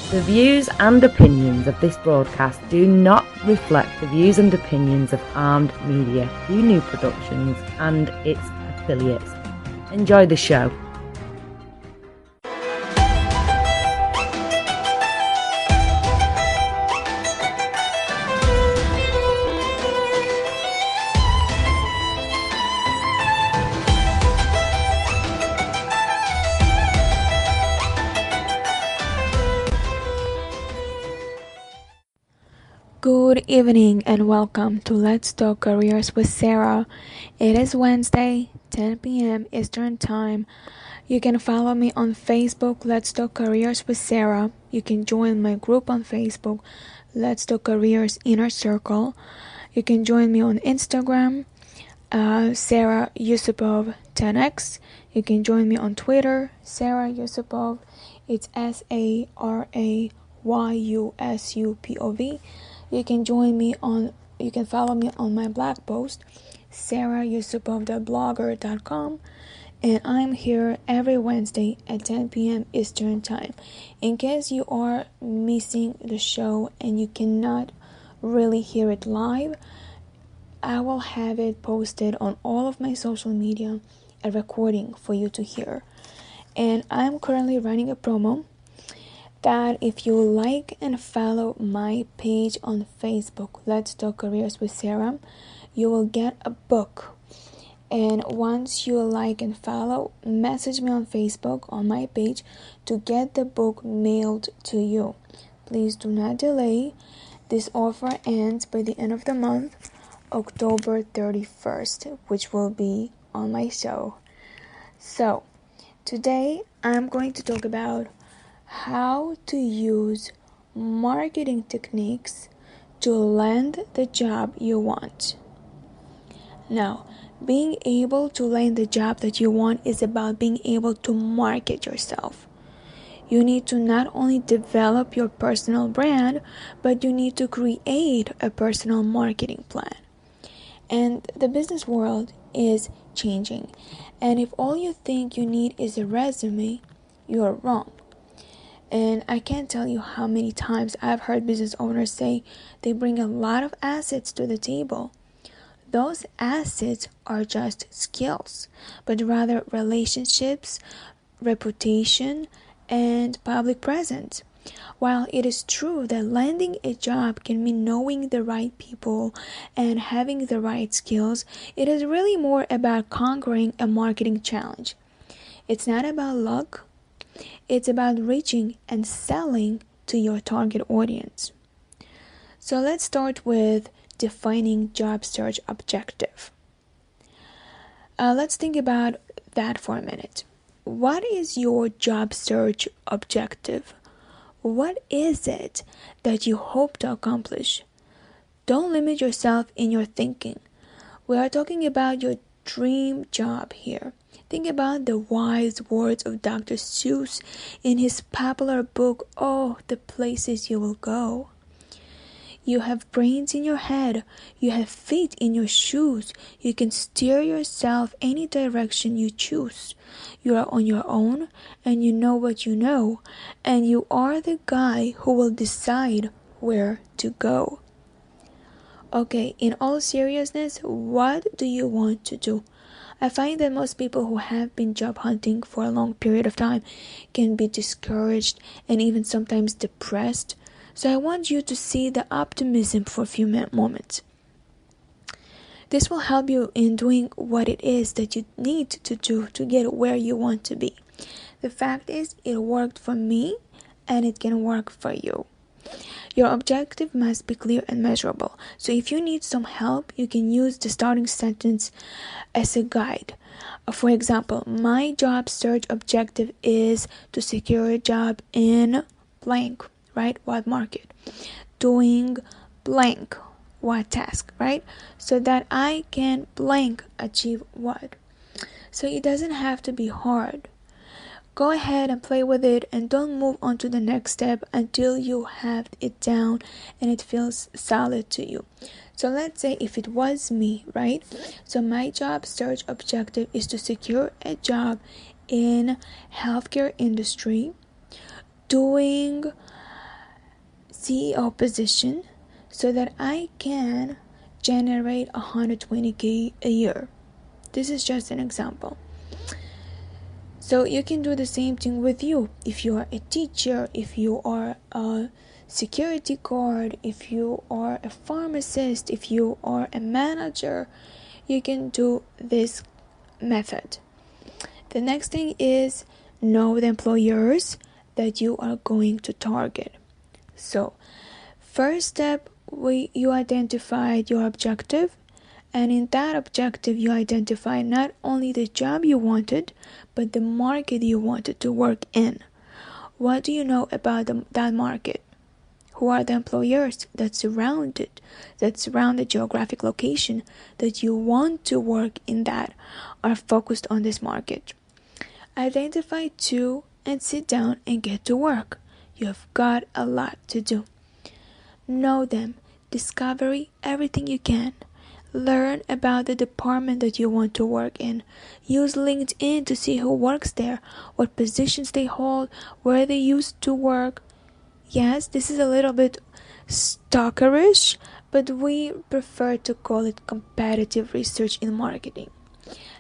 The views and opinions of this broadcast do not reflect the views and opinions of Armed Media, New Productions and its affiliates. Enjoy the show. Good evening and welcome to Let's Talk Careers with Sara. It is Wednesday, 10 p.m. Eastern Time. You can follow me on Facebook, Let's Talk Careers with Sara. You can join my group on Facebook, Let's Talk Careers Inner Circle. You can join me on Instagram, Sara Yusupov 10x. You can join me on Twitter, Sara Yusupov. It's SARAYUSUPOV. You can follow me on my blog post, sarayusupov.blogger.com, and I'm here every Wednesday at 10 p.m. Eastern Time. In case you are missing the show and you cannot really hear it live, I will have it posted on all of my social media, a recording for you to hear. And I'm currently running a promo that if you like and follow my page on Facebook, Let's Talk Careers with Sara, you will get a book. And once you like and follow, message me on Facebook on my page to get the book mailed to you. Please do not delay. This offer ends by the end of the month, October 31st, which will be on my show. So, today I'm going to talk about how to use marketing techniques to land the job you want. Now, being able to land the job that you want is about being able to market yourself. You need to not only develop your personal brand, but you need to create a personal marketing plan. And the business world is changing. And if all you think you need is a resume, you're wrong. And I can't tell you how many times I've heard business owners say they bring a lot of assets to the table. Those assets are just skills, but rather relationships, reputation, and public presence. While it is true that landing a job can mean knowing the right people and having the right skills, it is really more about conquering a marketing challenge. It's not about luck. It's about reaching and selling to your target audience. So let's start with defining job search objective. Let's think about that for a minute. What is your job search objective? What is it that you hope to accomplish? Don't limit yourself in your thinking. We are talking about your dream job here. Think about the wise words of Dr. Seuss in his popular book, Oh, the Places You Will Go. You have brains in your head. You have feet in your shoes. You can steer yourself any direction you choose. You are on your own, and you know what you know, and you are the guy who will decide where to go. Okay, in all seriousness, what do you want to do? I find that most people who have been job hunting for a long period of time can be discouraged and even sometimes depressed. So I want you to see the optimism for a few moments. This will help you in doing what it is that you need to do to get where you want to be. The fact is, it worked for me and it can work for you. Your objective must be clear and measurable. So if you need some help, you can use the starting sentence as a guide. For example, my job search objective is to secure a job in blank, right? What market? Doing blank, what task, right? So that I can blank achieve what. So it doesn't have to be hard. Go ahead and play with it and don't move on to the next step until you have it down and it feels solid to you. So let's say if it was me, right? So my job search objective is to secure a job in healthcare industry doing CEO position so that I can generate 120K a year. This is just an example. So you can do the same thing with you. If you are a teacher, if you are a security guard, if you are a pharmacist, if you are a manager, you can do this method. The next thing is know the employers that you are going to target. So first step, you identified your objective, and in that objective you identify not only the job you wanted, but the market you wanted to work in. What do you know about that market? Who are the employers that surround the geographic location that you want to work in that are focused on this market? Identify two and sit down and get to work. You have got a lot to do. Know them, discover everything you can. Learn about the department that you want to work in. Use LinkedIn to see who works there, what positions they hold, where they used to work. Yes, this is a little bit stalkerish, but we prefer to call it competitive research in marketing.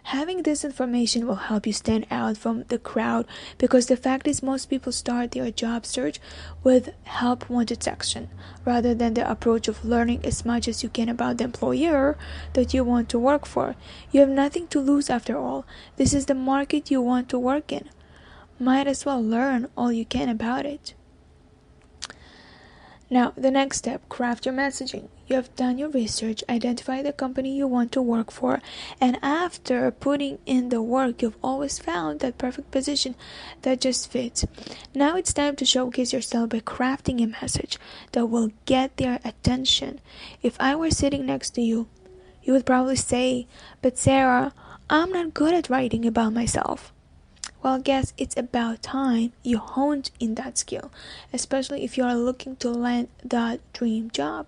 Having this information will help you stand out from the crowd, because the fact is most people start their job search with help wanted section rather than the approach of learning as much as you can about the employer that you want to work for. You have nothing to lose after all. This is the market you want to work in. Might as well learn all you can about it. Now, the next step, craft your messaging. You have done your research, identify the company you want to work for, and after putting in the work, you've always found that perfect position that just fits. Now it's time to showcase yourself by crafting a message that will get their attention. If I were sitting next to you, you would probably say, "But Sarah, I'm not good at writing about myself." Well, guess it's about time you honed in that skill, especially if you are looking to land that dream job.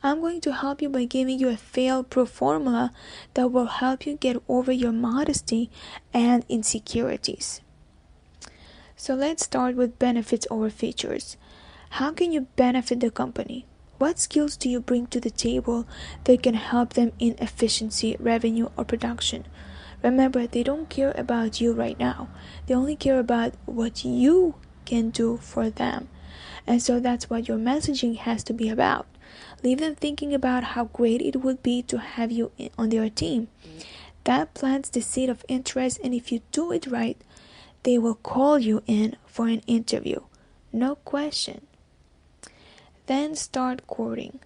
I'm going to help you by giving you a fail-proof formula that will help you get over your modesty and insecurities. So let's start with benefits over features. How can you benefit the company? What skills do you bring to the table that can help them in efficiency, revenue, or production? Remember, they don't care about you right now. They only care about what you can do for them. And so that's what your messaging has to be about. Leave them thinking about how great it would be to have you on their team. That plants the seed of interest, and if you do it right, they will call you in for an interview. No question. Then start courting.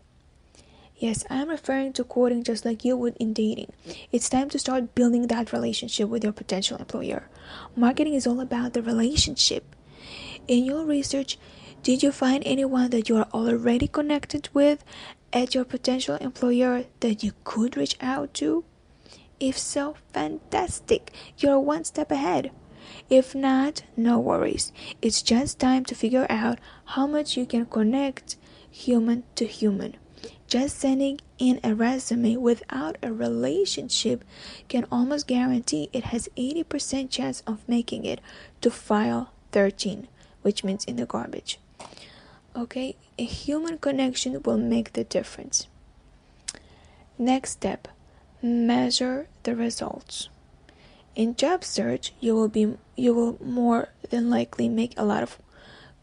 Yes, I'm referring to courting just like you would in dating. It's time to start building that relationship with your potential employer. Marketing is all about the relationship. In your research, did you find anyone that you are already connected with at your potential employer that you could reach out to? If so, fantastic. You're one step ahead. If not, no worries. It's just time to figure out how much you can connect human to human. Just sending in a resume without a relationship can almost guarantee it has 80% chance of making it to file 13, which means in the garbage. Okay, a human connection will make the difference. Next step, measure the results. In job search, you will more than likely make a lot of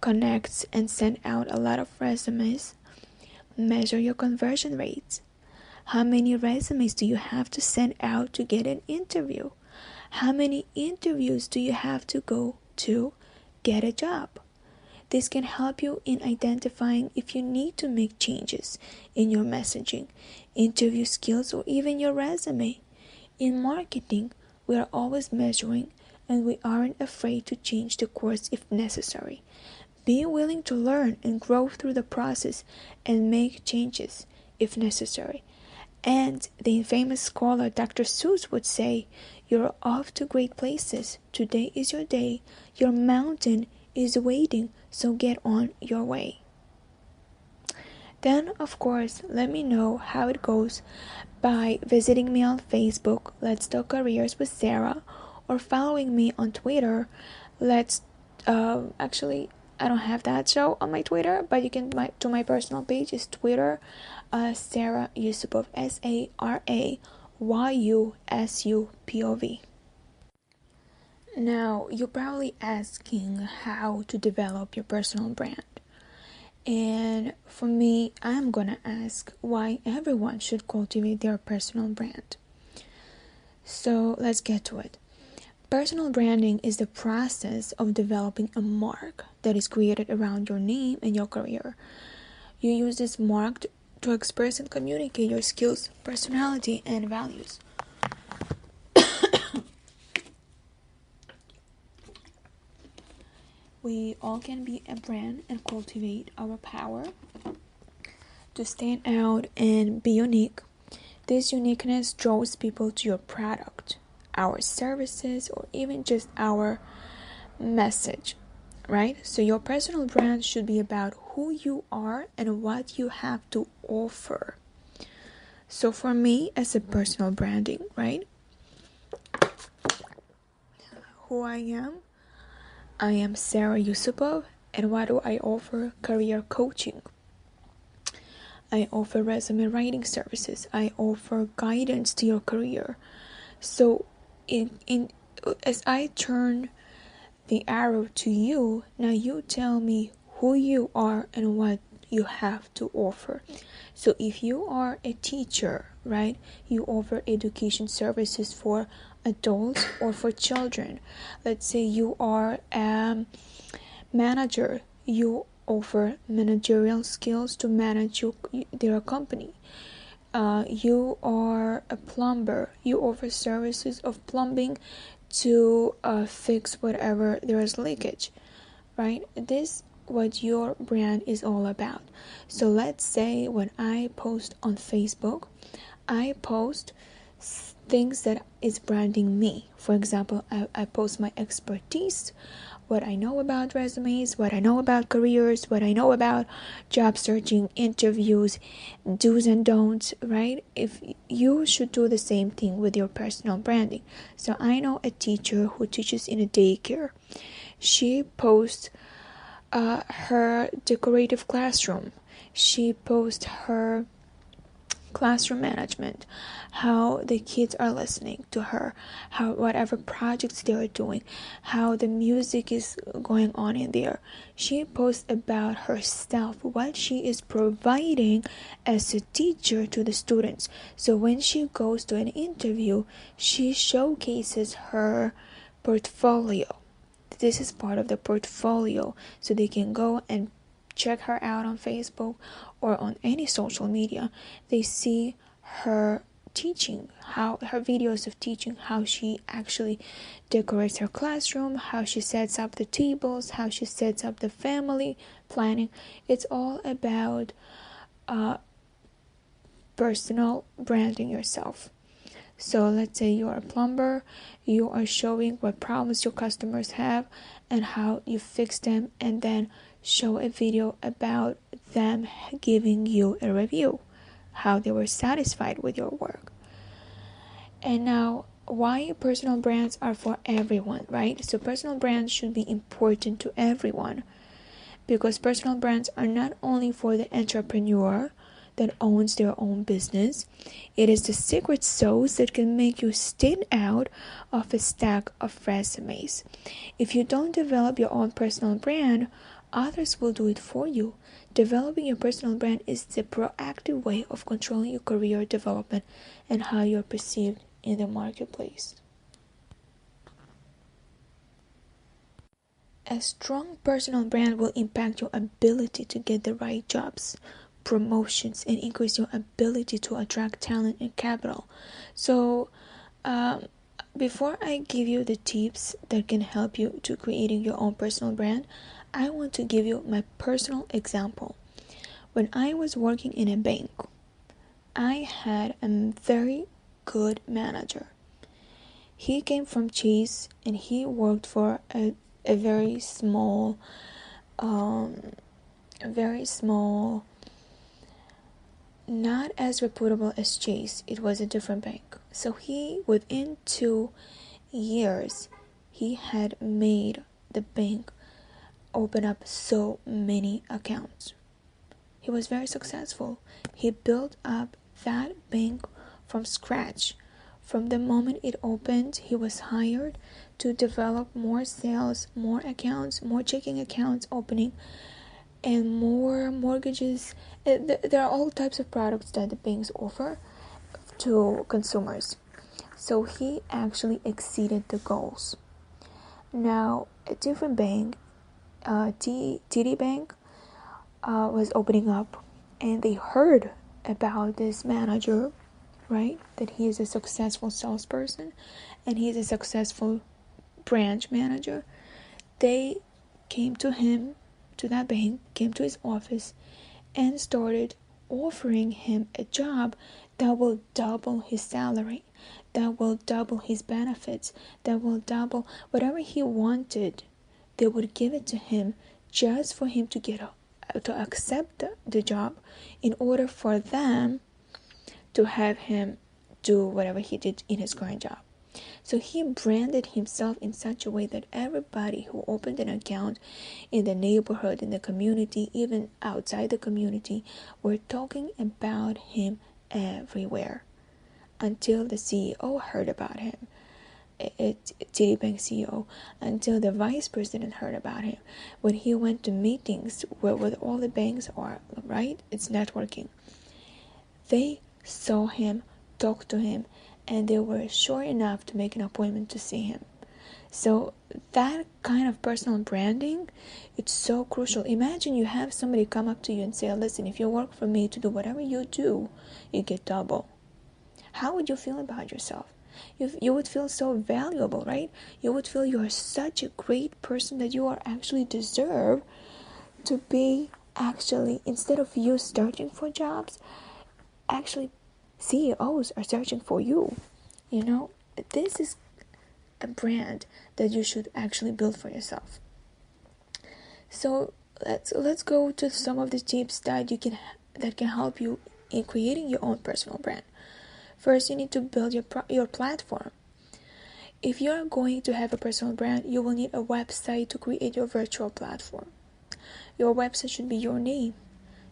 connects and send out a lot of resumes. Measure your conversion rates. How many resumes do you have to send out to get an interview? How many interviews do you have to go to get a job? This can help you in identifying if you need to make changes in your messaging, interview skills, or even your resume. In marketing, we are always measuring, and we aren't afraid to change the course if necessary. Be willing to learn and grow through the process and make changes if necessary. And the famous scholar Dr. Seuss would say, "You're off to great places. Today is your day. Your mountain is waiting, so get on your way." Then, of course, let me know how it goes by visiting me on Facebook, Let's Talk Careers with Sarah, or following me on Twitter, I don't have that show on my Twitter, but you can to my personal page is Twitter, Sara Yusupov, SaraYusupov. Now, you're probably asking how to develop your personal brand. And for me, I'm gonna ask why everyone should cultivate their personal brand. So let's get to it. Personal branding is the process of developing a mark that is created around your name and your career. You use this mark to express and communicate your skills, personality, and values. We all can be a brand and cultivate our power to stand out and be unique. This uniqueness draws people to your product, our services, or even just our message, right? So your personal brand should be about who you are and what you have to offer. So for me, as a personal branding, right? Who I am Sara Yusupov, and what do I offer? Career coaching. I offer resume writing services. I offer guidance to your career. So as I turn the arrow to you, now you tell me who you are and what you have to offer. So if you are a teacher, right, you offer education services for adults or for children. Let's say you are a manager, you offer managerial skills to manage their company. You are a plumber, you offer services of plumbing to fix whatever there is leakage, right? This what your brand is all about. So let's say when I post on Facebook, I post things that is branding me. For example, I post my expertise, what I know about resumes, what I know about careers, what I know about job searching, interviews, do's and don'ts, right? If you should do the same thing with your personal branding. So I know a teacher who teaches in a daycare. She posts her decorative classroom. She posts her classroom management, how the kids are listening to her, how whatever projects they are doing, how the music is going on in there. She posts about herself, what she is providing as a teacher to the students. So when she goes to an interview, she showcases her portfolio. This is part of the portfolio, so they can go and check her out on Facebook or on any social media. They see her teaching, how her videos of teaching, how she actually decorates her classroom, how she sets up the tables, how she sets up the family planning. It's all about personal branding yourself. So let's say you are a plumber, you are showing what problems your customers have and how you fix them, and then show a video about them giving you a review, how they were satisfied with your work. And now, why personal brands are for everyone, right? So personal brands should be important to everyone, because personal brands are not only for the entrepreneur that owns their own business. It is the secret sauce that can make you stand out of a stack of resumes. If you don't develop your own personal brand, others will do it for you. Developing your personal brand is the proactive way of controlling your career development and how you're perceived in the marketplace. A strong personal brand will impact your ability to get the right jobs, promotions, and increase your ability to attract talent and capital. So before I give you the tips that can help you to creating your own personal brand, I want to give you my personal example. When I was working in a bank, I had a very good manager. He came from Chase and he worked for a very small, not as reputable as Chase. It was a different bank. So within 2 years, he had made the bank open up so many accounts. He was very successful. He built up that bank from scratch. From the moment it opened, he was hired to develop more sales, more accounts, more checking accounts opening, and more mortgages. There are all types of products that the banks offer to consumers. So he actually exceeded the goals. Now, a different bank, TD Bank, was opening up, and they heard about this manager, right? That he is a successful salesperson and he is a successful branch manager. They came to him, to that bank, came to his office, and started offering him a job that will double his salary, that will double his benefits, that will double whatever he wanted. They would give it to him just for him to accept the job, in order for them to have him do whatever he did in his current job. So he branded himself in such a way that everybody who opened an account in the neighborhood, in the community, even outside the community, were talking about him everywhere, until the CEO heard about him. TD Bank CEO, until the vice president heard about him. When he went to meetings where all the banks are, right? It's networking. They saw him, talked to him, and they were sure enough to make an appointment to see him. So that kind of personal branding, it's so crucial. Imagine you have somebody come up to you and say, listen, if you work for me to do whatever you do, you get double. How would you feel about yourself? You would feel so valuable, right? You would feel you are such a great person that you are actually deserve to be actually, instead of you searching for jobs, actually CEOs are searching for you. You know, this is a brand that you should actually build for yourself. So let's go to some of the tips that can help you in creating your own personal brand. First, you need to build your platform. If you're going to have a personal brand, you will need a website to create your virtual platform. Your website should be your name.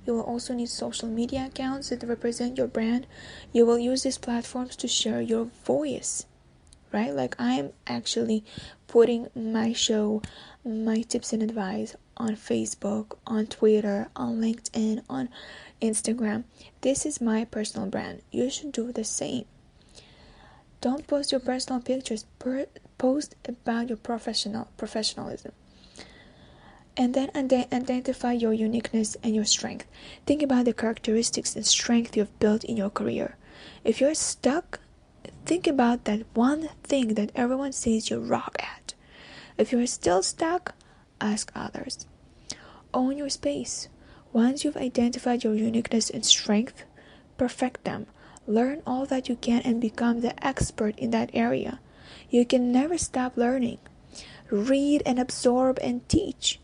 You will also need social media accounts that represent your brand. You will use these platforms to share your voice, right? Like I'm actually putting my show, my tips and advice on Facebook, on Twitter, on LinkedIn, on Instagram. This is my personal brand. You should do the same. Don't post your personal pictures. Post about your professionalism. And then identify your uniqueness and your strength. Think about the characteristics and strength you've built in your career. If you're stuck, think about that one thing that everyone says you rock at. If you're still stuck, ask others. Own your space. Once you've identified your uniqueness and strength, perfect them. Learn all that you can and become the expert in that area. You can never stop learning. Read and absorb and teach.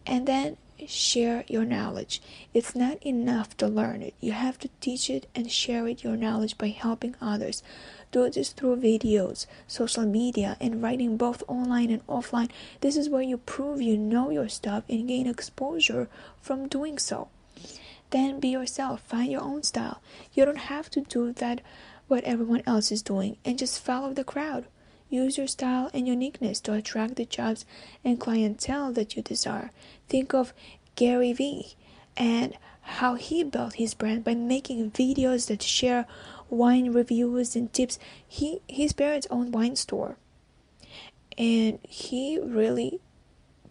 And then share your knowledge. It's not enough to learn it. You have to teach it and share your knowledge by helping others. Do this through videos, social media, and writing, both online and offline. This is where you prove you know your stuff and gain exposure from doing so. Then be yourself. Find your own style. You don't have to do that what everyone else is doing and just follow the crowd. Use your style and uniqueness to attract the jobs and clientele that you desire. Think of Gary Vee and how he built his brand by making videos that share wine reviews and tips. His parents owned wine store, and he really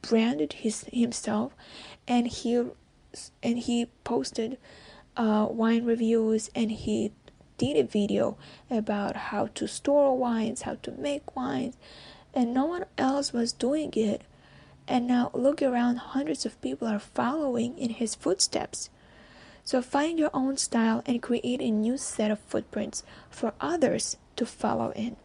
branded himself, and he posted wine reviews, and he did a video about how to store wines, how to make wines, and no one else was doing it. And now look around, hundreds of people are following in his footsteps. So find your own style and create a new set of footprints for others to follow in.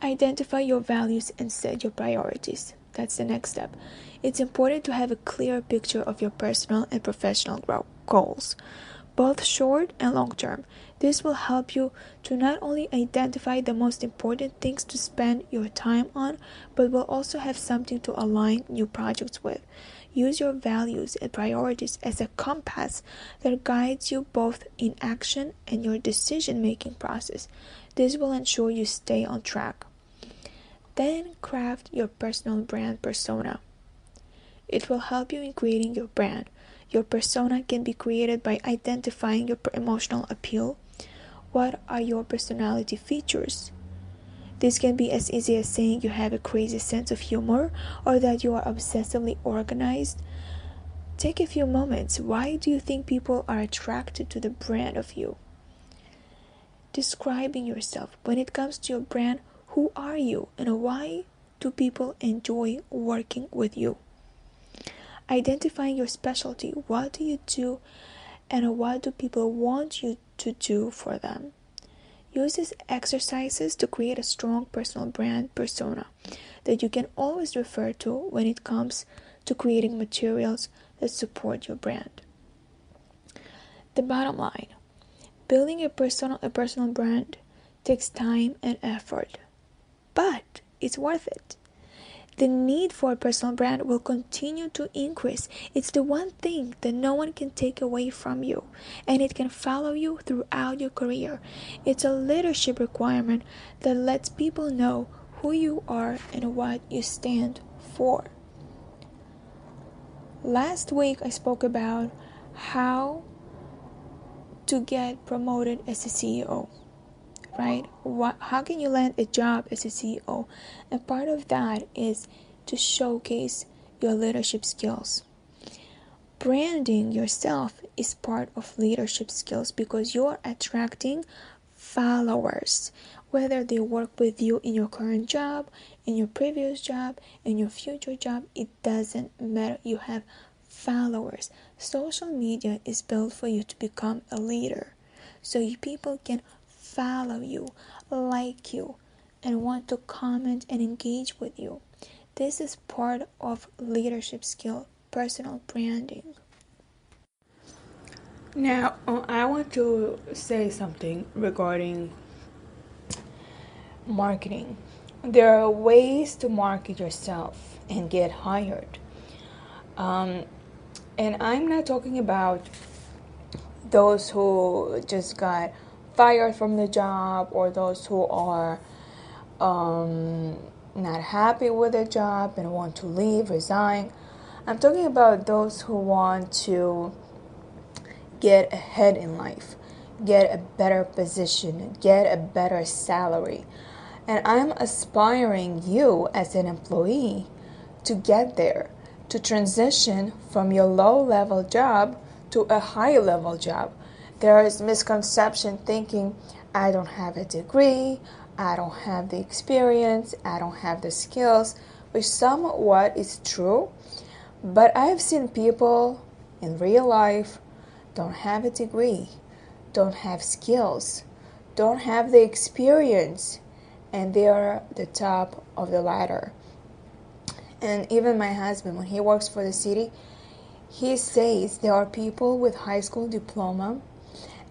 Identify your values and set your priorities. That's the next step. It's important to have a clear picture of your personal and professional goals. both short and long term. This will help you to not only identify the most important things to spend your time on, but will also have something to align new projects with. Use your values and priorities as a compass that guides you both in action and your decision-making process. This will ensure you stay on track. Then craft your personal brand persona. It will help you in creating your brand. Your persona can be created by identifying your emotional appeal. What are your personality features? This can be as easy as saying you have a crazy sense of humor or that you are obsessively organized. Take a few moments. Why do you think people are attracted to the brand of you? Describing yourself. When it comes to your brand, who are you and why do people enjoy working with you? Identifying your specialty. What do you do and what do people want you to do for them? Use these exercises to create a strong personal brand persona that you can always refer to when it comes to creating materials that support your brand. The bottom line, building a personal brand takes time and effort, but it's worth it. The need for a personal brand will continue to increase. It's the one thing that no one can take away from you, and it can follow you throughout your career. It's a leadership requirement that lets people know who you are and what you stand for. Last week I spoke about how to get promoted as a CEO, right? How can you land a job as a CEO? And part of that is to showcase your leadership skills. Branding yourself is part of leadership skills because you're attracting followers, whether they work with you in your current job, in your previous job, in your future job. It doesn't matter. You have followers. Social media is built for you to become a leader, so people can follow you, like you, and want to comment and engage with you. This is part of leadership skill, personal branding. Now, I want to say something regarding marketing. There are ways to market yourself and get hired. And I'm not talking about those who just got fired from the job or those who are not happy with their job and want to leave, resign. I'm talking about those who want to get ahead in life, get a better position, get a better salary. And I'm aspiring you as an employee to get there, to transition from your low-level job to a high-level job. There is misconception thinking, I don't have a degree, I don't have the experience, I don't have the skills, which somewhat is true. But I've seen people in real life don't have a degree, don't have skills, don't have the experience, and they are the top of the ladder. And even my husband, when he works for the city, he says there are people with high school diploma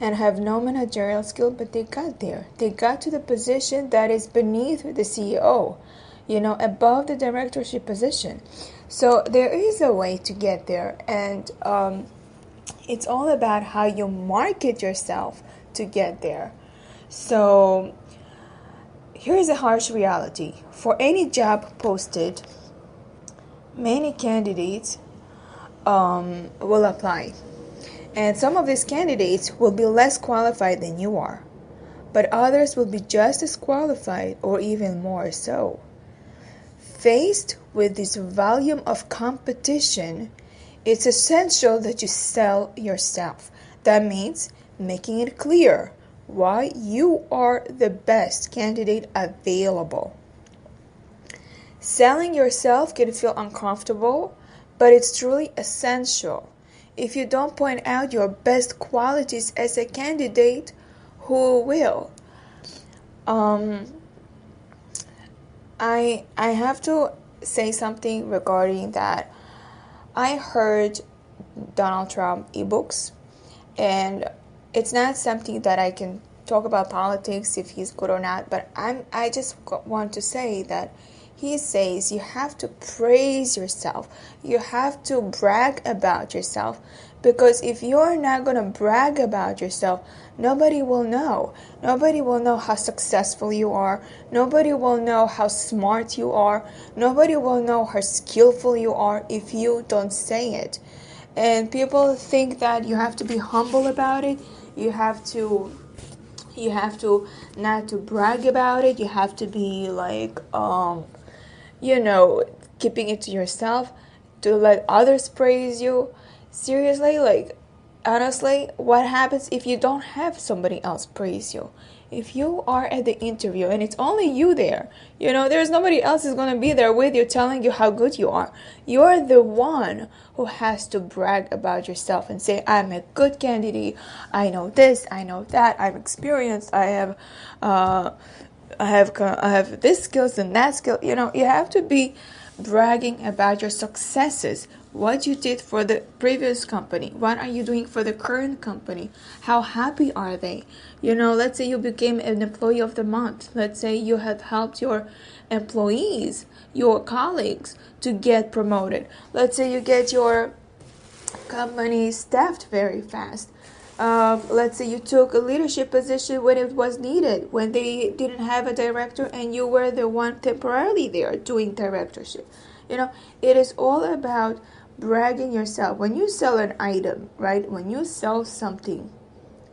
and have no managerial skill, but they got there. They got to the position that is beneath the CEO, above the directorship position. So there is a way to get there, and it's all about how you market yourself to get there. So here's a harsh reality. For any job posted, many candidates will apply. And some of these candidates will be less qualified than you are, but others will be just as qualified or even more so. Faced with this volume of competition, it's essential that you sell yourself. That means making it clear why you are the best candidate available. Selling yourself can feel uncomfortable, but it's truly essential. If you don't point out your best qualities as a candidate, who will? I have to say something regarding that. I heard Donald Trump ebooks, and it's not something that I can talk about politics if he's good or not, but I just want to say that he says you have to praise yourself. You have to brag about yourself, because if you're not going to brag about yourself, nobody will know. Nobody will know how successful you are. Nobody will know how smart you are. Nobody will know how skillful you are if you don't say it. And people think that you have to be humble about it. You have to not to brag about it. You have to be like keeping it to yourself, to let others praise you. Seriously, like, honestly, what happens if you don't have somebody else praise you? If you are at the interview and it's only you there, there's nobody else is going to be there with you telling you how good you are. You're the one who has to brag about yourself and say, I'm a good candidate. I know this, I know that, I'm experienced, I have this skills and that skill. You have to be bragging about your successes, what you did for the previous company, what are you doing for the current company, how happy are they. Let's say you became an employee of the month. Let's say you have helped your employees, your colleagues, to get promoted. Let's say you get your company staffed very fast. Let's say you took a leadership position when it was needed, when they didn't have a director and you were the one temporarily there doing directorship. It is all about bragging yourself. When you sell an item, right? When you sell something,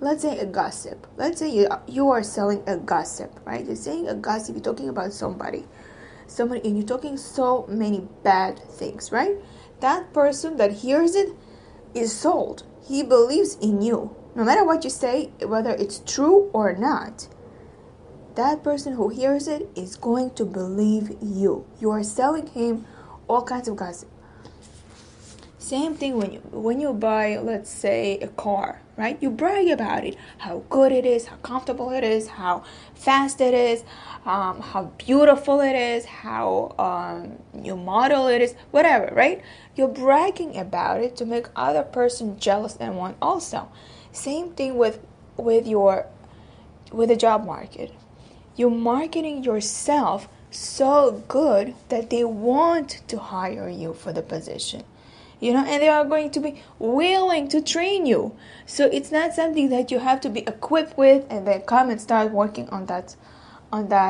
let's say a gossip. Let's say you are selling a gossip, right? You're saying a gossip, you're talking about somebody, and you're talking so many bad things, right? That person that hears it is sold. He believes in you. No matter what you say, whether it's true or not, that person who hears it is going to believe you. You are selling him all kinds of gossip. Same thing when you buy, let's say, a car, right? You brag about it, how good it is, how comfortable it is, how fast it is, how beautiful it is, how new model it is, whatever, right? You're bragging about it to make other person jealous and want also. Same thing with the job market. You're marketing yourself so good that they want to hire you for the position. And they are going to be willing to train you. So it's not something that you have to be equipped with and then come and start working on that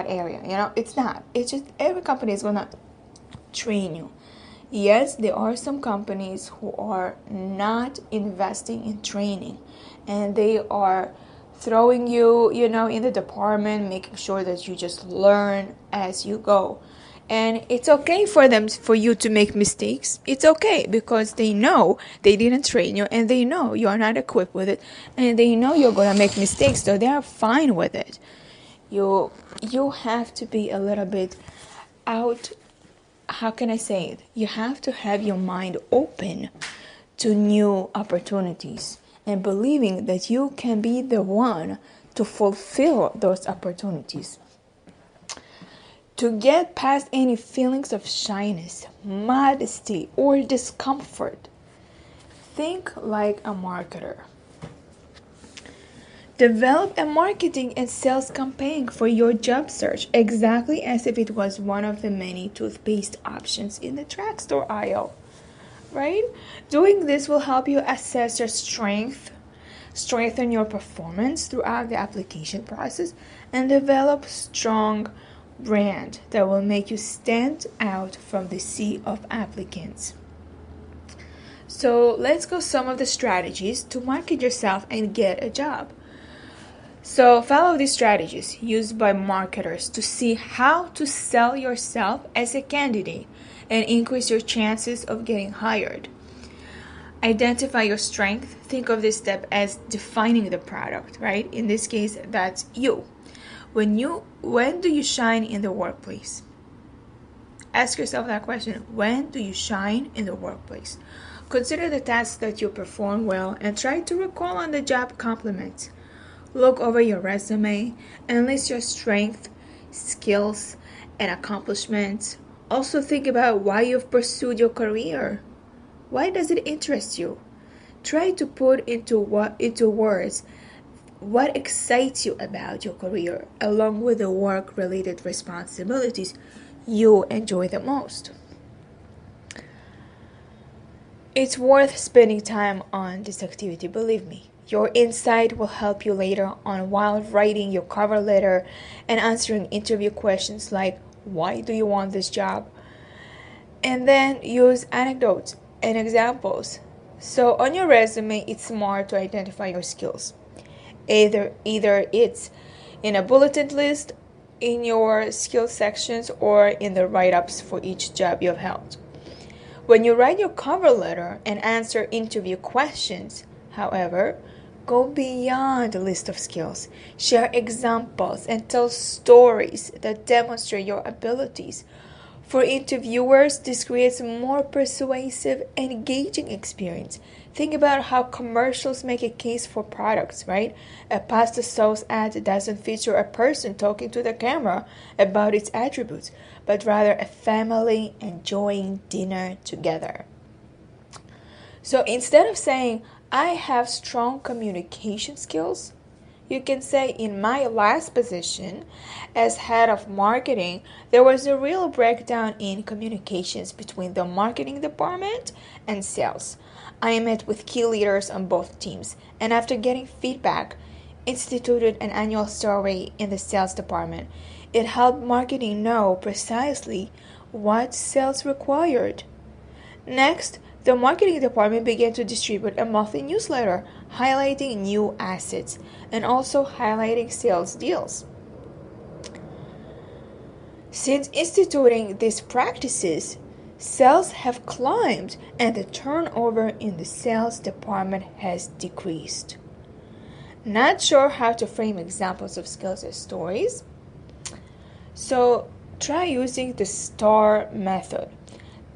area. It's not. It's just every company is going to train you. Yes, there are some companies who are not investing in training, and they are throwing you, in the department, making sure that you just learn as you go. And it's okay for you to make mistakes. It's okay, because they know they didn't train you, and they know you are not equipped with it, and they know you're going to make mistakes, so they are fine with it. You have to be a little bit out. How can I say it? You have to have your mind open to new opportunities and believing that you can be the one to fulfill those opportunities. To get past any feelings of shyness, modesty, or discomfort, think like a marketer. Develop a marketing and sales campaign for your job search exactly as if it was one of the many toothpaste options in the drugstore aisle, right? Doing this will help you assess your strengthen your performance throughout the application process, and develop strong brand that will make you stand out from the sea of applicants. So let's go some of the strategies to market yourself and get a job. So follow these strategies used by marketers to see how to sell yourself as a candidate and increase your chances of getting hired. Identify your strength. Think of this step as defining the product, right? In this case, that's you. When do you shine in the workplace? Ask yourself that question. When do you shine in the workplace? Consider the tasks that you perform well and try to recall on the job compliments. Look over your resume and list your strengths, skills, and accomplishments. Also think about why you've pursued your career. Why does it interest you? Try to put into words what excites you about your career, along with the work-related responsibilities you enjoy the most. It's worth spending time on this activity, believe me. Your insight will help you later on while writing your cover letter and answering interview questions like, why do you want this job? And then use anecdotes and examples. So on your resume, it's smart to identify your skills. Either it's in a bulleted list, in your skill sections, or in the write-ups for each job you've held. When you write your cover letter and answer interview questions, however, go beyond the list of skills. Share examples and tell stories that demonstrate your abilities. For interviewers, this creates a more persuasive and engaging experience. Think about how commercials make a case for products, right? A pasta sauce ad doesn't feature a person talking to the camera about its attributes, but rather a family enjoying dinner together. So instead of saying, I have strong communication skills, you can say, in my last position as head of marketing, there was a real breakdown in communications between the marketing department and sales. I met with key leaders on both teams, and after getting feedback, instituted an annual survey in the sales department. It helped marketing know precisely what sales required. Next, the marketing department began to distribute a monthly newsletter highlighting new assets and also highlighting sales deals. Since instituting these practices, sales have climbed and the turnover in the sales department has decreased. Not sure how to frame examples of skills as stories? So try using the STAR method.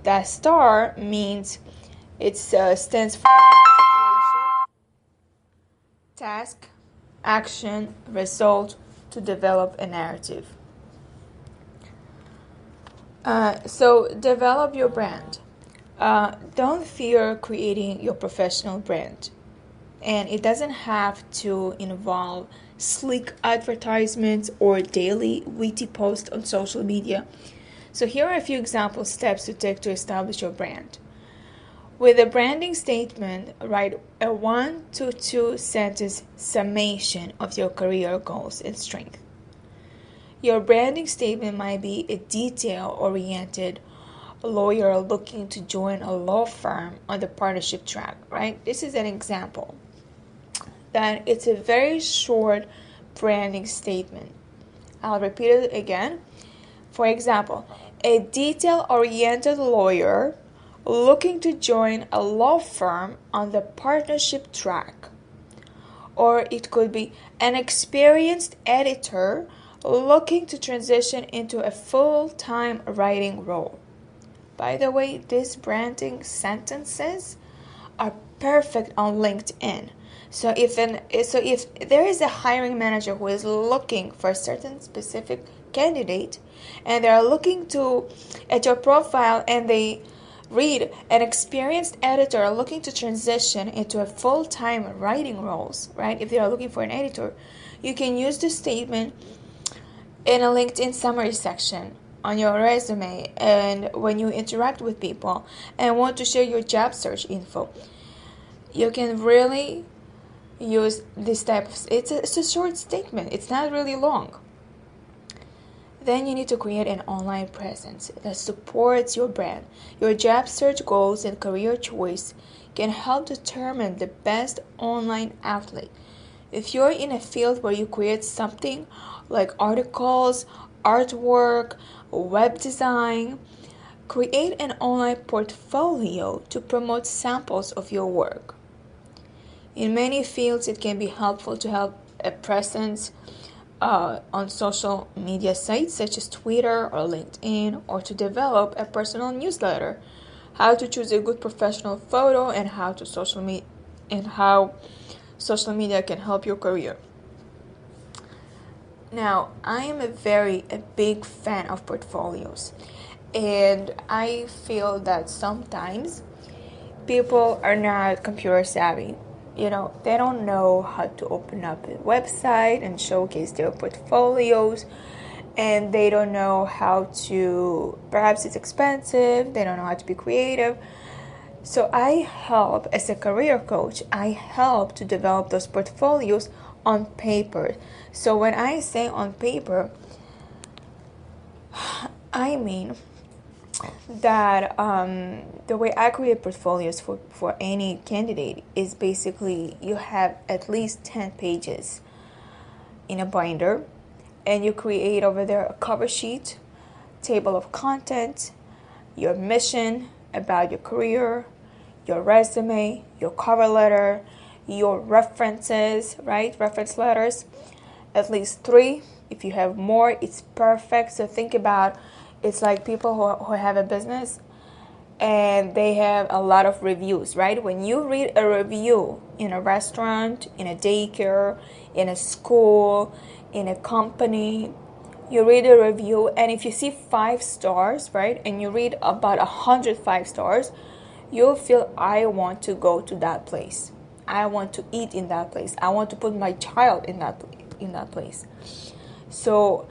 That STAR means it stands for situation, task, action, result, to develop a narrative. So develop your brand. Don't fear creating your professional brand. And it doesn't have to involve sleek advertisements or daily witty posts on social media. So here are a few example steps to take to establish your brand. With a branding statement, write a 1 to 2 sentence summation of your career goals and strengths. Your branding statement might be a detail-oriented lawyer looking to join a law firm on the partnership track, right? This is an example. That it's a very short branding statement. I'll repeat it again. For example, a detail-oriented lawyer looking to join a law firm on the partnership track. Or it could be an experienced editor looking to transition into a full-time writing role. By the way, these branding sentences are perfect on LinkedIn. So if there is a hiring manager who is looking for a certain specific candidate and they are looking at your profile and they read an experienced editor looking to transition into a full-time writing roles, right? If they are looking for an editor, you can use this statement in a LinkedIn summary section on your resume and when you interact with people and want to share your job search info. You can really use this type of, it's a short statement, it's not really long. Then you need to create an online presence that supports your brand. Your job search goals and career choice can help determine the best online outlet. If you're in a field where you create something like articles, artwork, web design, create an online portfolio to promote samples of your work. In many fields, it can be helpful to have a presence on social media sites such as Twitter or LinkedIn, or to develop a personal newsletter. How to choose a good professional photo and how social media can help your career. Now, I am a big fan of portfolios, and I feel that sometimes people are not computer savvy. they don't know how to open up a website and showcase their portfolios, and they don't know how to, perhaps it's expensive, they don't know how to be creative. So I help, as a career coach, I help to develop those portfolios on paper. So when I say on paper, I mean that the way I create portfolios for any candidate is basically you have at least 10 pages in a binder, and you create over there a cover sheet, table of content, your mission about your career, your resume, your cover letter, your references, right? Reference letters, at least 3. If you have more, it's perfect. So think about, it's like people who have a business and they have a lot of reviews, right? When you read a review in a restaurant, in a daycare, in a school, in a company, you read a review, and if you see 5 stars, right, and you read about 100 5-stars, you'll feel, I want to go to that place. I want to eat in that place. I want to put my child in that place. So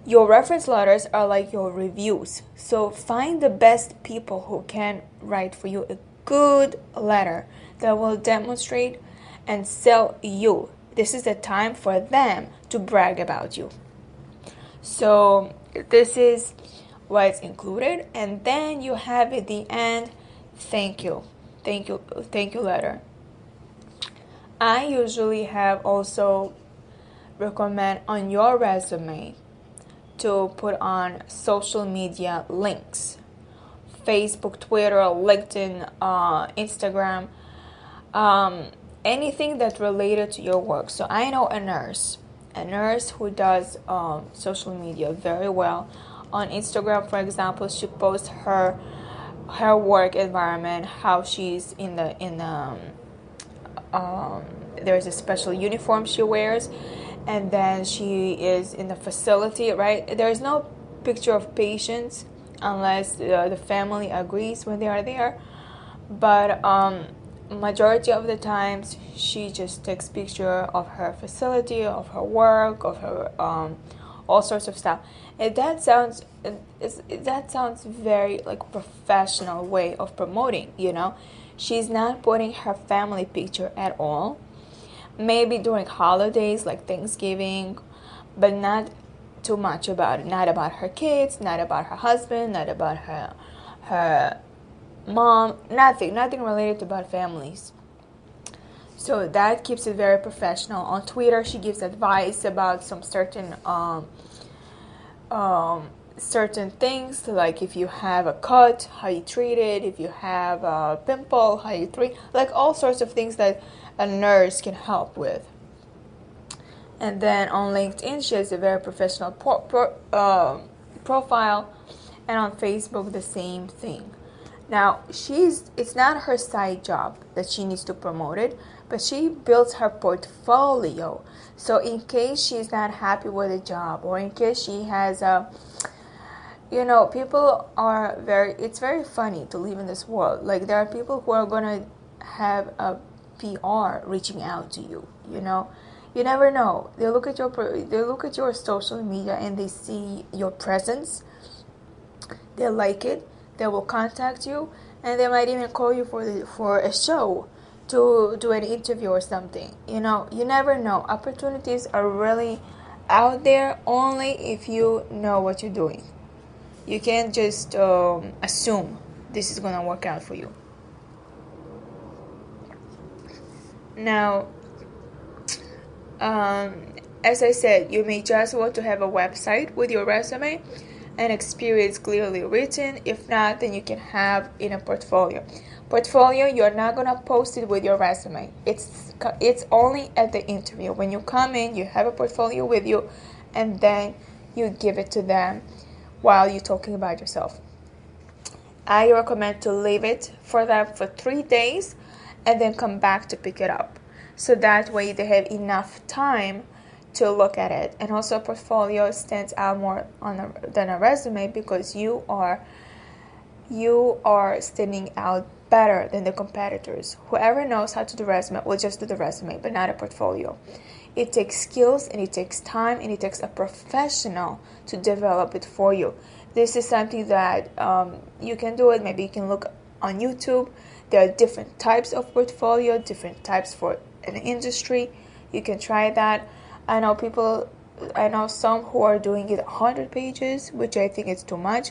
your reference letters are like your reviews. So find the best people who can write for you a good letter that will demonstrate and sell you. This is the time for them to brag about you. So this is what's included. And then you have at the end, thank you letter. I usually have also recommend on your resume to put on social media links, Facebook, Twitter, LinkedIn, Instagram, anything that's related to your work. So I know a nurse who does social media very well. On Instagram, for example, she posts her work environment, how she's in the there's a special uniform she wears, and then she is in the facility, right? There's no picture of patients unless the family agrees when they are there, but majority of the times she just takes picture of her facility, of her work, of her all sorts of stuff. And that sounds very like professional way of promoting, She's not putting her family picture at all. Maybe during holidays like Thanksgiving, but not too much about it. Not about her kids, not about her husband, not about her mom, nothing related about families. So that keeps it very professional. On Twitter, she gives advice about some certain things, like if you have a cut, how you treat it, if you have a pimple, how you treat, like all sorts of things that a nurse can help with. And then on LinkedIn, she has a very professional profile, and on Facebook, the same thing. Now, it's not her side job that she needs to promote it, but she builds her portfolio. So in case she's not happy with a job, or in case she has people are it's very funny to live in this world. Like, there are people who are going to have a PR reaching out to you, You never know. They look at your social media and they see your presence. They like it. They will contact you, and they might even call you for a show to do an interview or something. You never know. Opportunities are really out there only if you know what you're doing. You can't just assume this is gonna work out for you. Now, as I said, you may just want to have a website with your resume and experience clearly written. If not, then you can have in a portfolio. Portfolio, you're not gonna post it with your resume. It's only at the interview. When you come in, you have a portfolio with you, and then you give it to them while you're talking about yourself. I recommend to leave it for them for 3 days and then come back to pick it up. So that way they have enough time to look at it. And also, a portfolio stands out more than a resume because you are standing out better than the competitors. Whoever knows how to do resume will just do the resume, but not a portfolio. It takes skills and it takes time and it takes a professional to develop it for you. This is something that you can do it. Maybe you can look on YouTube. There are different types of portfolio, different types for an industry. You can try that. I know some who are doing it 100 pages, which I think is too much.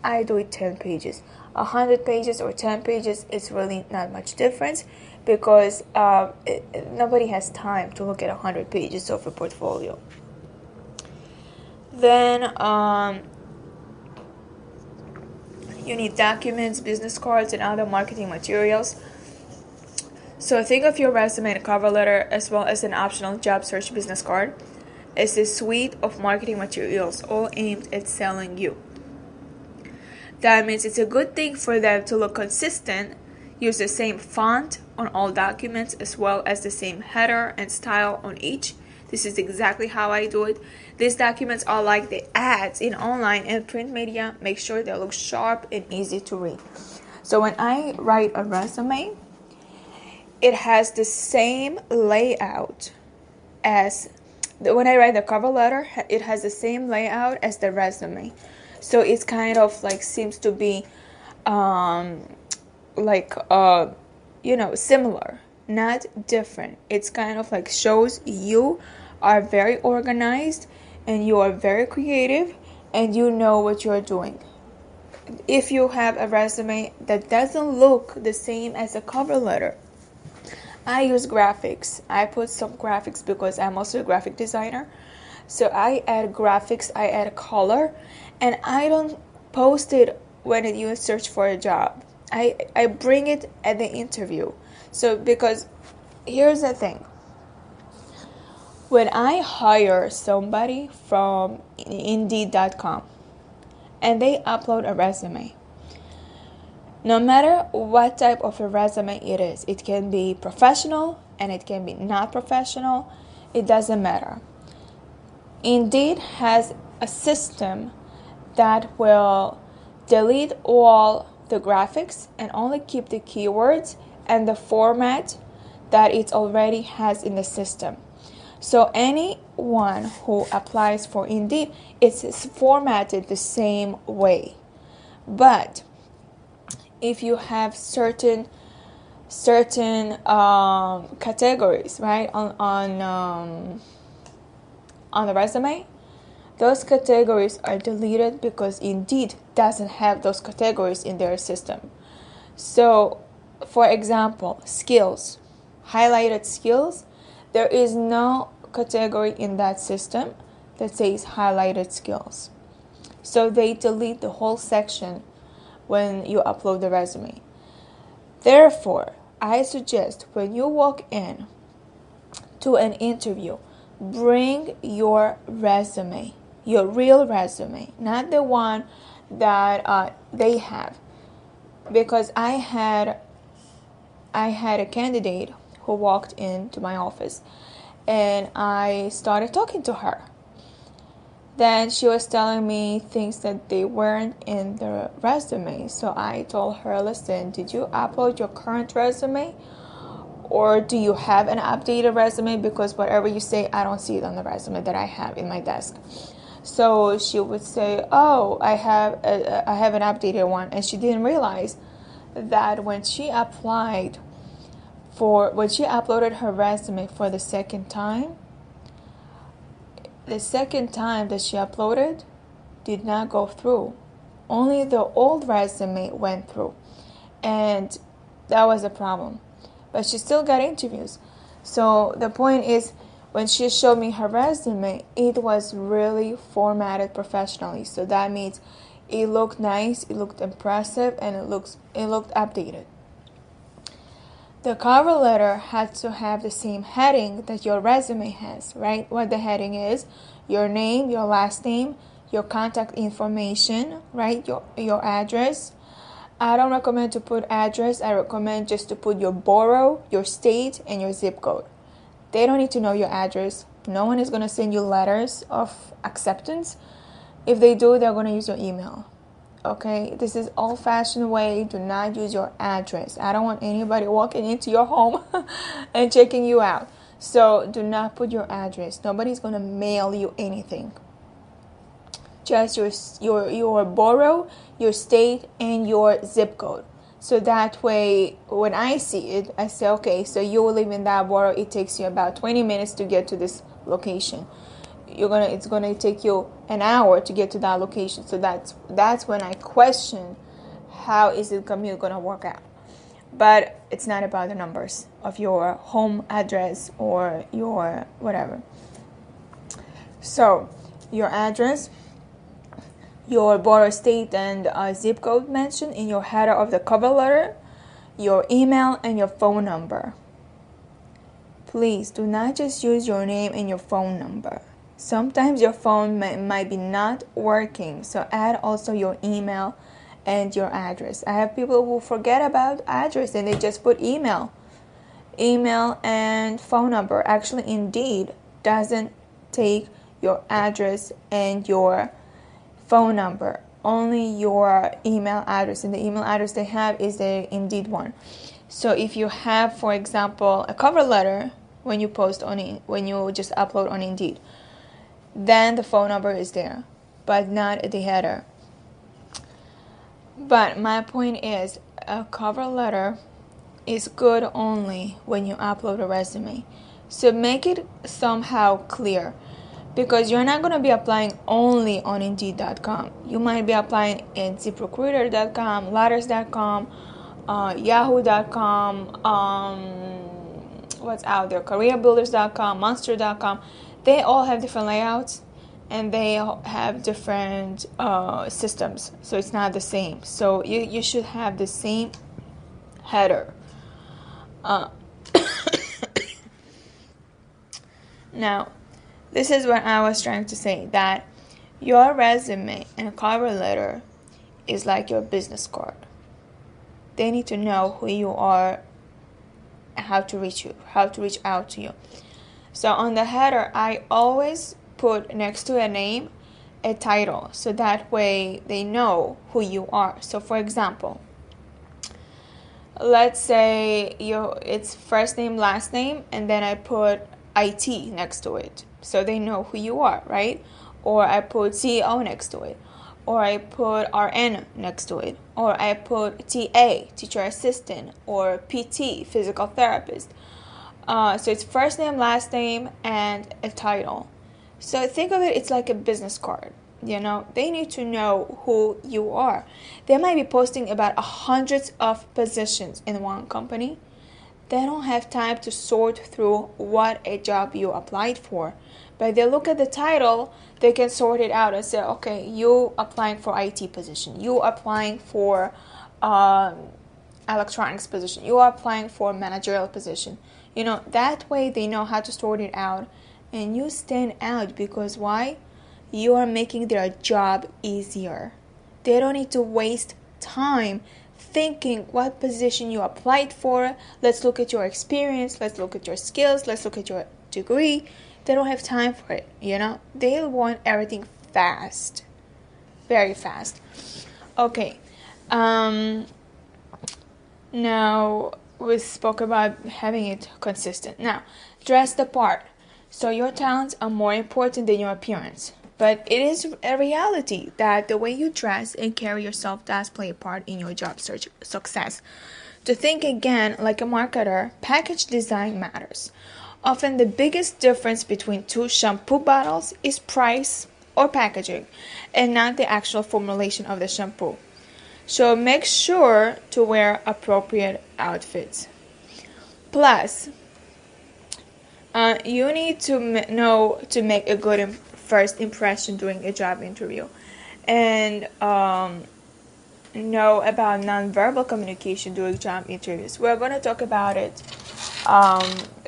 I do it 10 pages. 100 pages or 10 pages is really not much difference, because nobody has time to look at 100 pages of a portfolio. Then you need documents, business cards, and other marketing materials. So think of your resume and cover letter as well as an optional job search business card as a suite of marketing materials all aimed at selling you. That means it's a good thing for them to look consistent, use the same font on all documents as well as the same header and style on each. This is exactly how I do it. These documents are like the ads in online and print media. Make sure they look sharp and easy to read. So when I write a resume, it has the same layout as when I write the cover letter. It has the same layout as the resume. So it's kind of like seems to be similar, not different. It's kind of like shows you are very organized and you are very creative and you know what you're doing. If you have a resume that doesn't look the same as a cover letter, I use graphics. I put some graphics because I'm also a graphic designer. So I add graphics, I add color, and I don't post it when you search for a job. I bring it at the interview. So because here's the thing. When I hire somebody from Indeed.com and they upload a resume, no matter what type of a resume it is, it can be professional and it can be not professional, it doesn't matter. Indeed has a system that will delete all the graphics and only keep the keywords and the format that it already has in the system. So anyone who applies for Indeed, it's formatted the same way. But if you have certain categories, right, on the resume, those categories are deleted because Indeed doesn't have those categories in their system. So, for example, skills, highlighted skills, there is no category in that system that says highlighted skills. So they delete the whole section when you upload the resume. Therefore, I suggest when you walk in to an interview, bring your resume, your real resume, not the one that they have. Because I had a candidate who walked into my office and I started talking to her. Then she was telling me things that they weren't in the resume. So I told her, listen, did you upload your current resume? Or do you have an updated resume? Because whatever you say, I don't see it on the resume that I have in my desk. So she would say, oh, I have an updated one. And she didn't realize that when she uploaded her resume for the second time that she uploaded did not go through. Only the old resume went through. And that was a problem. But she still got interviews. So the point is, when she showed me her resume, it was really formatted professionally. So that means it looked nice, it looked impressive, and it looked updated. The cover letter had to have the same heading that your resume has, right? What the heading is, your name, your last name, your contact information, right? Your address. I don't recommend to put address. I recommend just to put your borough, your state, and your zip code. They don't need to know your address. No one is going to send you letters of acceptance. If they do, they're going to use your email. Okay, this is old-fashioned way. Do not use your address. I don't want anybody walking into your home and checking you out. So do not put your address. Nobody's gonna mail you anything. Just your borough, your state, and your zip code. So that way, when I see it, I say, okay, so you live in that borough. It takes you about 20 minutes to get to this location. It's gonna take you an hour to get to that location. So that's when I question how is the commute gonna work out. But it's not about the numbers of your home address or your whatever. So your address, your borough, state, and zip code mentioned in your header of the cover letter, your email, and your phone number. Please do not just use your name and your phone number. Sometimes your phone might be not working, so add also your email and your address. I have people who forget about address and they just put email and phone number. Actually, Indeed doesn't take your address and your phone number, only your email address, and the email address they have is the Indeed one. So if you have, for example, a cover letter when you just upload on Indeed, then the phone number is there, but not the header. But my point is, a cover letter is good only when you upload a resume. So make it somehow clear, because you're not going to be applying only on Indeed.com. You might be applying in ZipRecruiter.com, Ladders.com, Yahoo.com, what's out there, CareerBuilders.com, Monster.com. They all have different layouts and they have different systems, so it's not the same. So you should have the same header. Now, this is what I was trying to say, that your resume and cover letter is like your business card. They need to know who you are and how to reach out to you. So on the header, I always put next to a name a title, so that way they know who you are. So for example, let's say it's first name, last name, and then I put IT next to it, so they know who you are, right? Or I put CEO next to it, or I put RN next to it, or I put TA, teacher assistant, or PT, physical therapist. So it's first name, last name, and a title. So think of it's like a business card. They need to know who you are. They might be posting about hundreds of positions in one company. They don't have time to sort through what a job you applied for. But they look at the title, they can sort it out and say, okay, you applying for IT position, you applying for electronics position, you are applying for managerial position. That way they know how to sort it out, and you stand out because why? You are making their job easier. They don't need to waste time thinking what position you applied for. Let's look at your experience, let's look at your skills, let's look at your degree. They don't have time for it, They want everything fast. Very fast. Okay. Now we spoke about having it consistent. Now, dress the part. So your talents are more important than your appearance. But it is a reality that the way you dress and carry yourself does play a part in your job search success. To think again like a marketer, package design matters. Often the biggest difference between two shampoo bottles is price or packaging, and not the actual formulation of the shampoo. So make sure to wear appropriate outfits. Plus, you need to know to make a good first impression during a job interview, and know about nonverbal communication during job interviews. We're going to talk about it.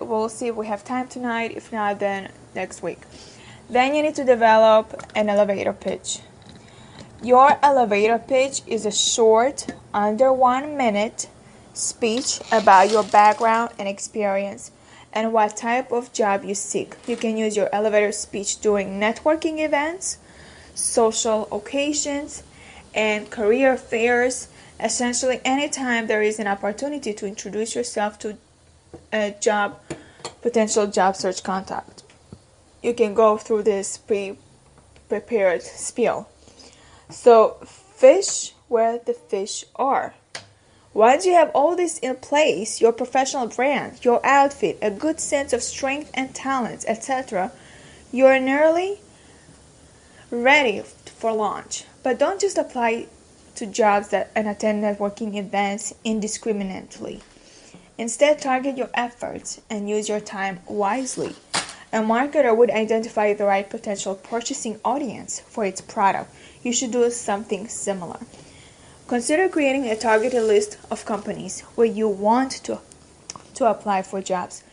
We'll see if we have time tonight. If not, then next week. Then you need to develop an elevator pitch. Your elevator pitch is a short, under 1 minute speech about your background and experience and what type of job you seek. You can use your elevator speech during networking events, social occasions, and career fairs. Essentially, anytime there is an opportunity to introduce yourself to a potential job search contact, you can go through this prepared spiel. So, fish where the fish are. Once you have all this in place, your professional brand, your outfit, a good sense of strength and talents, etc., you're nearly ready for launch. But don't just apply to jobs and attend networking events indiscriminately. Instead, target your efforts and use your time wisely. A marketer would identify the right potential purchasing audience for its product. You should do something similar. Consider creating a targeted list of companies where you want to apply for jobs.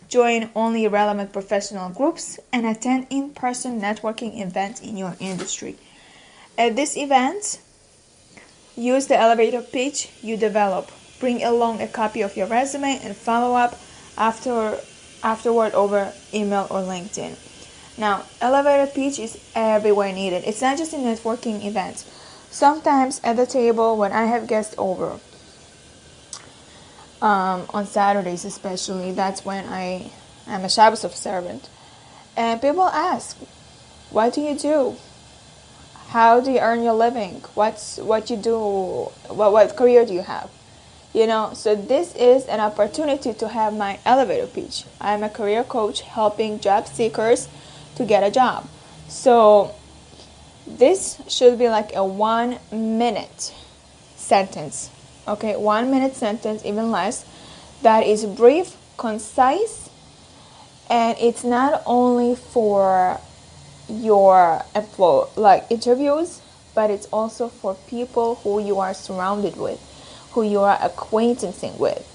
Join only relevant professional groups and attend in-person networking events in your industry. At these events, use the elevator pitch you develop. Bring along a copy of your resume and follow up afterward over email or LinkedIn. Now, elevator pitch is everywhere needed. It's not just in networking events. Sometimes at the table when I have guests over, on Saturdays especially, that's when I am a Shabbos observant. And people ask, what do you do? How do you earn your living? What you do? What career do you have? So this is an opportunity to have my elevator pitch. I'm a career coach helping job seekers to get a job. So this should be like a 1 minute sentence. Okay, 1 minute sentence, even less. That is brief, concise, and it's not only for your interviews, but it's also for people who you are surrounded with, who you are acquaintancing with,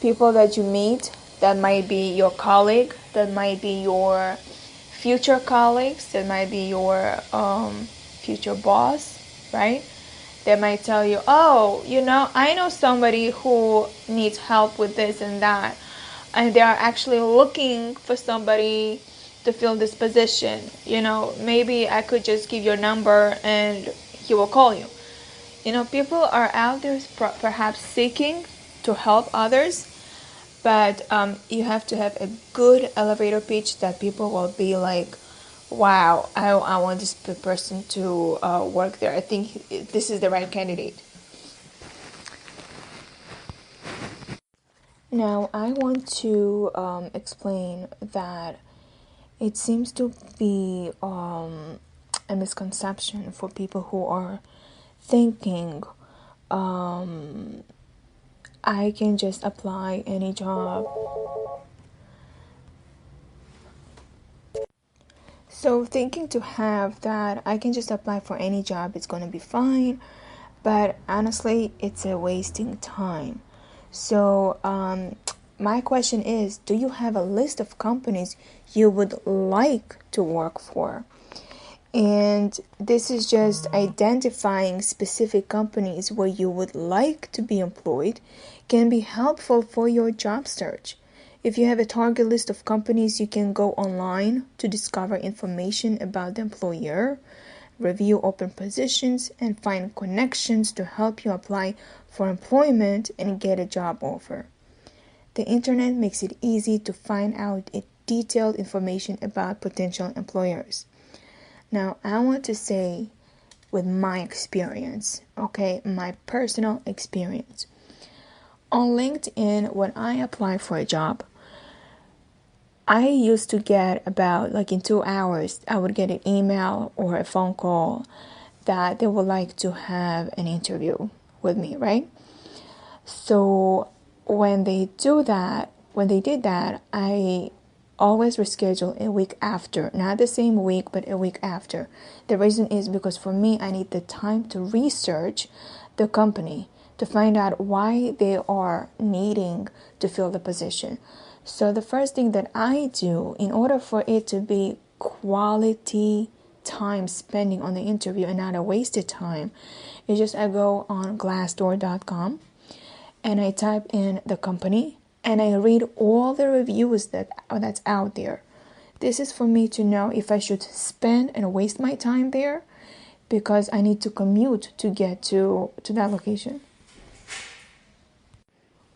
people that you meet that might be your colleague, that might be your future colleagues, that might be your future boss, right? They might tell you, I know somebody who needs help with this and that, and they are actually looking for somebody to fill this position. Maybe I could just give your number and he will call you. People are out there perhaps seeking to help others, but you have to have a good elevator pitch that people will be like, wow, I want this person to work there. I think this is the right candidate. Now, I want to explain that it seems to be a misconception for people who are thinking, I can just apply any job. So thinking to have that I can just apply for any job, it's going to be fine. But honestly, it's a wasting time. So my question is, do you have a list of companies you would like to work for? And this is just identifying specific companies where you would like to be employed can be helpful for your job search. If you have a target list of companies, you can go online to discover information about the employer, review open positions, and find connections to help you apply for employment and get a job offer. The internet makes it easy to find out detailed information about potential employers. Now, I want to say with my experience, my personal experience. On LinkedIn, when I apply for a job, I used to get about in 2 hours, I would get an email or a phone call that they would like to have an interview with me, right? So when they did that, I always reschedule a week after, not the same week, but a week after. The reason is because for me, I need the time to research the company to find out why they are needing to fill the position. So the first thing that I do in order for it to be quality time spending on the interview and not a wasted time is just I go on glassdoor.com and I type in the company and I read all the reviews that's out there. This is for me to know if I should spend and waste my time there because I need to commute to get to that location?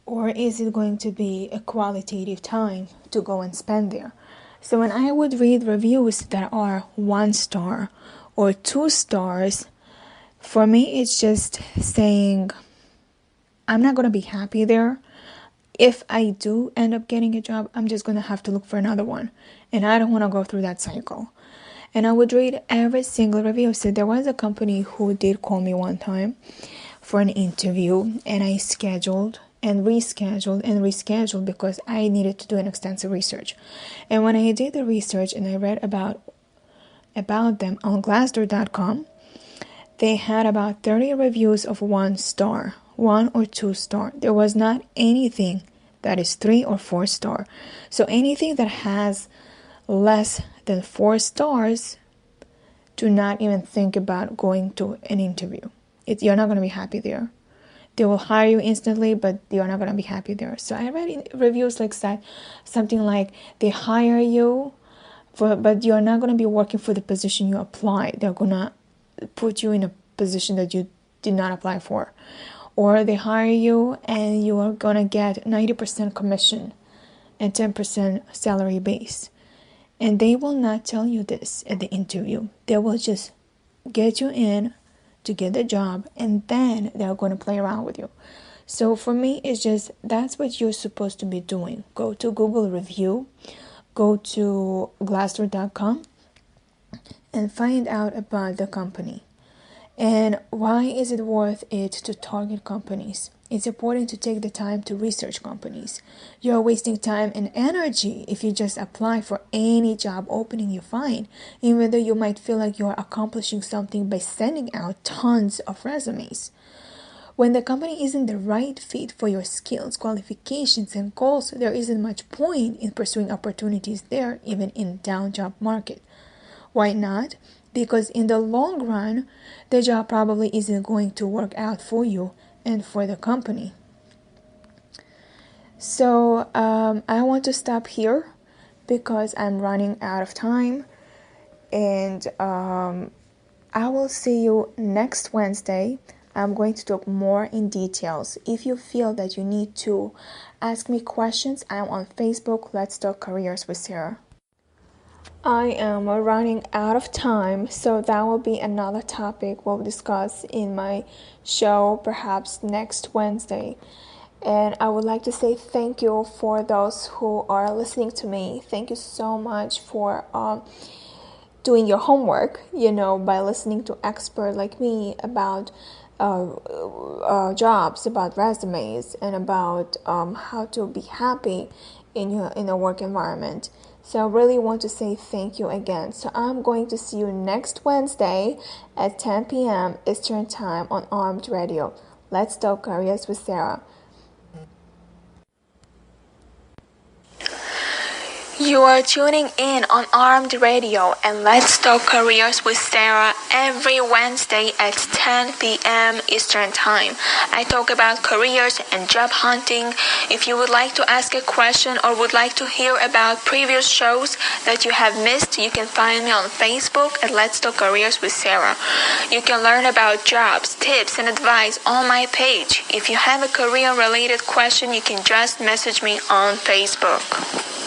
Or is it going to be a qualitative time to go and spend there? So when I would read reviews that are 1 star or 2 stars, for me it's just saying I'm not going to be happy there. If I do end up getting a job, I'm just going to have to look for another one. And I don't want to go through that cycle. And I would read every single review. So there was a company who did call me one time for an interview, and I scheduled and rescheduled because I needed to do an extensive research. And when I did the research and I read about them on Glassdoor.com, they had about 30 reviews of 1 star, 1 or 2 star. There was not anything that is 3 or 4 star. So anything that has less than 4 stars, do not even think about going to an interview. You're not going to be happy there. They will hire you instantly, but you're not going to be happy there. So I read reviews like that, something like they hire you, but you're not going to be working for the position you applied. They're going to put you in a position that you did not apply for. Or they hire you and you are going to get 90% commission and 10% salary base. And they will not tell you this at the interview. They will just get you in to get the job, and then they're going to play around with you. So for me, it's just, that's what you're supposed to be doing. Go to Google Review, go to Glassdoor.com, and find out about the company. And why is it worth it to target companies? It's important to take the time to research companies. You're wasting time and energy if you just apply for any job opening you find, even though you might feel like you're accomplishing something by sending out tons of resumes. When the company isn't the right fit for your skills, qualifications, and goals, there isn't much point in pursuing opportunities there, even in down job market. Why not? Because in the long run, the job probably isn't going to work out for you and for the company. So I want to stop here because I'm running out of time, and I will see you next Wednesday. I'm going to talk more in details. If you feel that you need to ask me questions, I'm on Facebook. Let's Talk Careers with Sara. I am running out of time, so that will be another topic we'll discuss in my show perhaps next Wednesday. And I would like to say thank you for those who are listening to me. Thank you so much for doing your homework, by listening to experts like me about jobs, about resumes, and about how to be happy in a work environment. So I really want to say thank you again. So I'm going to see you next Wednesday at 10 p.m. Eastern Time on Armed Radio. Let's Talk Careers with Sara. You are tuning in on Armed Radio and Let's Talk Careers with Sara every Wednesday at 10 p.m. Eastern Time. I talk about careers and job hunting. If you would like to ask a question or would like to hear about previous shows that you have missed, you can find me on Facebook at Let's Talk Careers with Sara. You can learn about jobs, tips, and advice on my page. If you have a career-related question, you can just message me on Facebook.